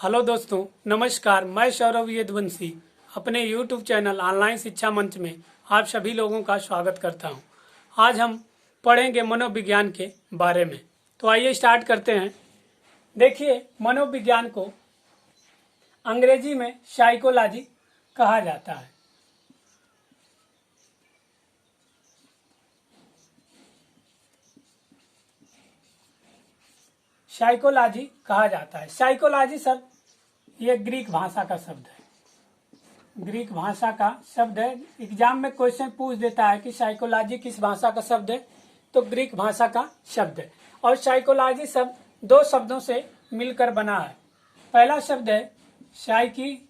Hello दोस्तों, नमस्कार। मैं सौरभ यदुवंशी अपने YouTube चैनल ऑनलाइन शिक्षा मंच में आप सभी लोगों का स्वागत करता हूं। आज हम पढ़ेंगे मनोविज्ञान के बारे में। तो आइए स्टार्ट करते हैं। देखिए, मनोविज्ञान को अंग्रेजी में साइकोलॉजी कहा जाता है। साइकोलॉजी कहा जाता है। साइकोलॉजी शब्द ये ग्रीक भाषा का शब्द है। ग्रीक भाषा का शब्द है। एग्जाम में क्वेश्चन पूछ देता है कि साइकोलॉजी किस भाषा का शब्द है, तो ग्रीक भाषा का शब्द है। और साइकोलॉजी शब्द दो शब्दों से मिलकर बना है। पहला शब्द है साइकी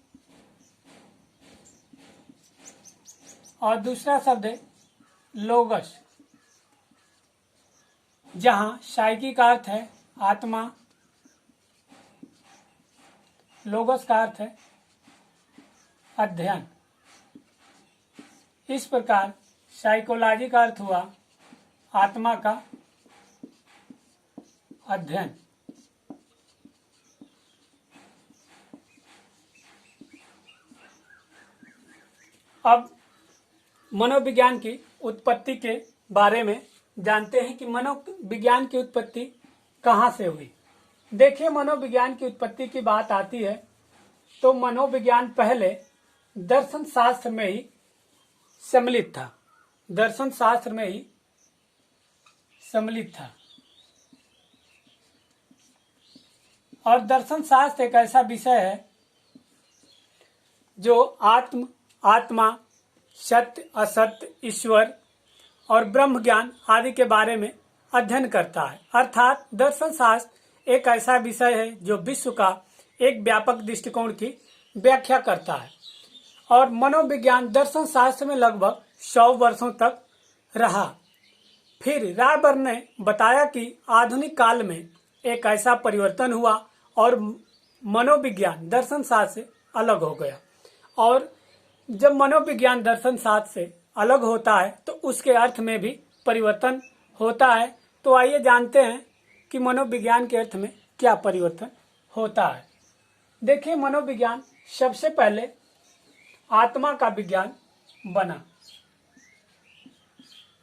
और दूसरा शब्द है लोगस, जहां साइकी का अर्थ है आत्मा, लोगस का अर्थ है अध्ययन। इस प्रकार साइकोलॉजी का अर्थ हुआ आत्मा का अध्ययन। अब मनोविज्ञान की उत्पत्ति के बारे में जानते हैं कि मनोविज्ञान की उत्पत्ति कहाँ से हुई। देखिए, मनोविज्ञान की उत्पत्ति की बात आती है तो मनोविज्ञान पहले दर्शन शास्त्र में ही सम्मिलित था। दर्शन शास्त्र में ही सम्मिलित था। और दर्शन शास्त्र एक ऐसा विषय है जो आत्मा, सत्य, असत्य, ईश्वर और ब्रह्म ज्ञान आदि के बारे में अध्ययन करता है। अर्थात दर्शन शास्त्र एक ऐसा विषय है जो विश्व का एक व्यापक दृष्टिकोण की व्याख्या करता है। और मनोविज्ञान दर्शन शास्त्र में लगभग 100 वर्षों तक रहा। फिर रायबर्न ने बताया कि आधुनिक काल में एक ऐसा परिवर्तन हुआ और मनोविज्ञान दर्शन शास्त्र से अलग हो गया। और जब मनोविज्ञान दर्शन शास्त्र से अलग होता है तो उसके अर्थ में भी परिवर्तन होता है। तो आइए जानते हैं कि मनोविज्ञान के अर्थ में क्या परिवर्तन होता है। देखिए, मनोविज्ञान सबसे पहले आत्मा का विज्ञान बना।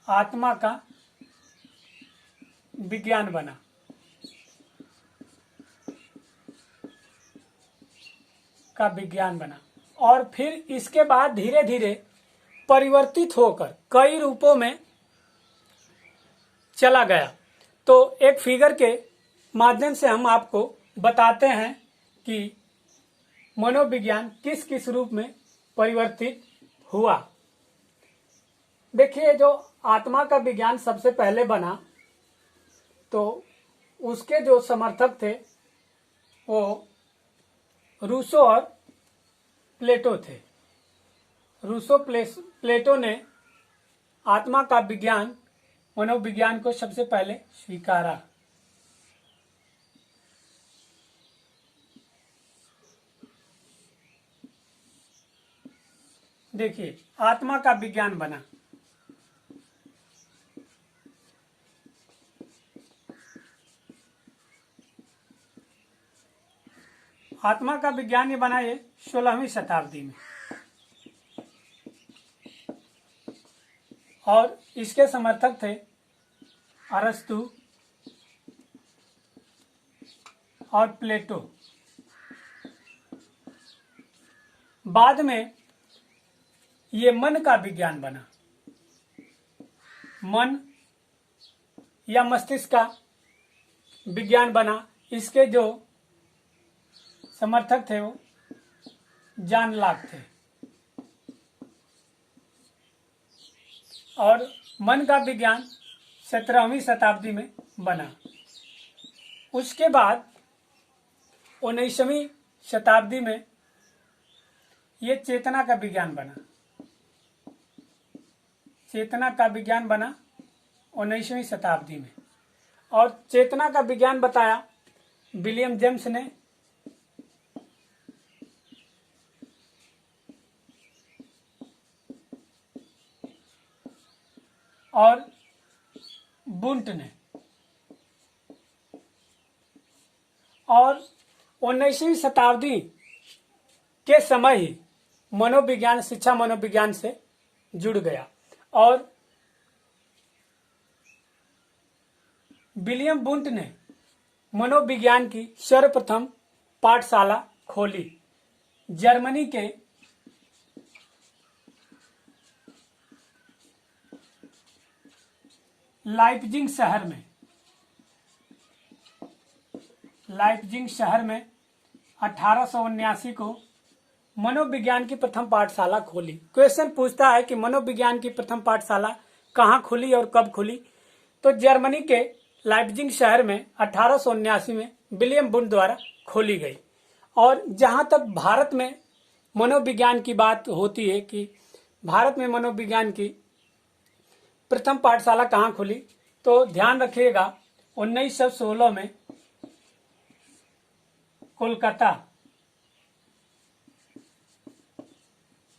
आत्मा का विज्ञान बना। और फिर इसके बाद धीरे धीरे परिवर्तित होकर कई रूपों में चला गया। तो एक फिगर के माध्यम से हम आपको बताते हैं कि मनोविज्ञान किस किस रूप में परिवर्तित हुआ। देखिए, जो आत्मा का विज्ञान सबसे पहले बना तो उसके जो समर्थक थे वो रूसो और प्लेटो थे। प्लेटो ने आत्मा का विज्ञान, मनोविज्ञान को सबसे पहले स्वीकारा। देखिए, आत्मा का विज्ञान बना। आत्मा का विज्ञान ये बना ये 16वीं शताब्दी में। और इसके समर्थक थे अरस्तु और प्लेटो। बाद में ये मन का विज्ञान बना। मन या मस्तिष्क का विज्ञान बना। इसके जो समर्थक थे वो जॉन लॉक थे। और मन का विज्ञान 17वीं शताब्दी में बना। उसके बाद 19वीं शताब्दी में ये चेतना का विज्ञान बना। चेतना का विज्ञान बना 19वीं शताब्दी में। और चेतना का विज्ञान बताया विलियम जेम्स ने। और बुंट ने। और 19वीं शताब्दी के समय ही मनोविज्ञान, शिक्षा मनोविज्ञान से जुड़ गया और विलियम वुंट ने मनोविज्ञान की सर्वप्रथम पाठशाला खोली जर्मनी के लाइप्जिग शहर में 1879 को मनोविज्ञान की प्रथम पाठशाला खोली। क्वेश्चन पूछता है कि मनोविज्ञान की प्रथम पाठशाला कहाँ खुली और कब खुली, तो जर्मनी के लाइप्जिग शहर में 1879 में विलियम वुंट द्वारा खोली गई। और जहाँ तक भारत में मनोविज्ञान की बात होती है कि भारत में मनोविज्ञान की प्रथम पाठशाला कहाँ खुली, तो ध्यान रखिएगा 1916 में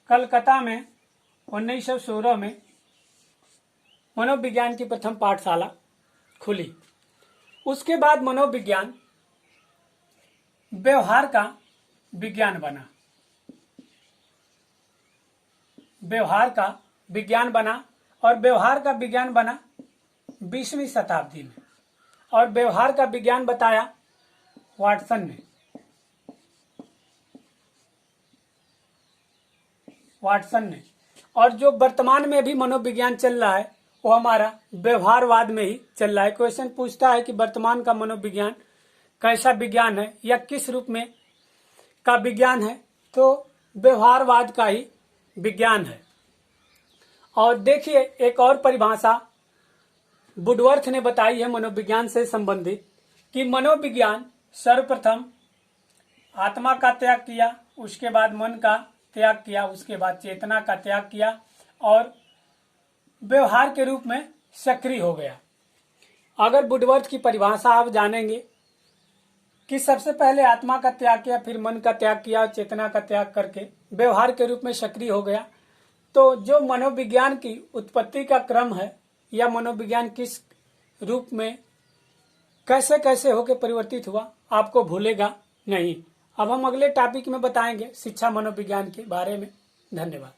कलकत्ता में 1916 में मनोविज्ञान की प्रथम पाठशाला खुली। उसके बाद मनोविज्ञान व्यवहार का विज्ञान बना, और व्यवहार का विज्ञान बना 20वीं शताब्दी में, और व्यवहार का विज्ञान बताया वाटसन ने। और जो वर्तमान में भी मनोविज्ञान चल रहा है वो हमारा व्यवहारवाद में ही चल रहा है। क्वेश्चन पूछता है कि वर्तमान का मनोविज्ञान कैसा विज्ञान है या किस रूप में का विज्ञान है, तो व्यवहारवाद का ही विज्ञान है। और देखिए एक और परिभाषा वुडवर्थ ने बताई है मनोविज्ञान से संबंधित कि मनोविज्ञान सर्वप्रथम आत्मा का त्याग किया, उसके बाद मन का त्याग किया, उसके बाद चेतना का त्याग किया और व्यवहार के रूप में सक्रिय हो गया। अगर वुडवर्थ की परिभाषा आप जानेंगे कि सबसे पहले आत्मा का त्याग किया, फिर मन का त्याग किया, चेतना का त्याग करके व्यवहार के रूप में सक्रिय हो गया, तो जो मनोविज्ञान की उत्पत्ति का क्रम है या मनोविज्ञान किस रूप में कैसे कैसे होकर परिवर्तित हुआ आपको भूलेगा नहीं। अब हम अगले टॉपिक में बताएंगे शिक्षा मनोविज्ञान के बारे में। धन्यवाद।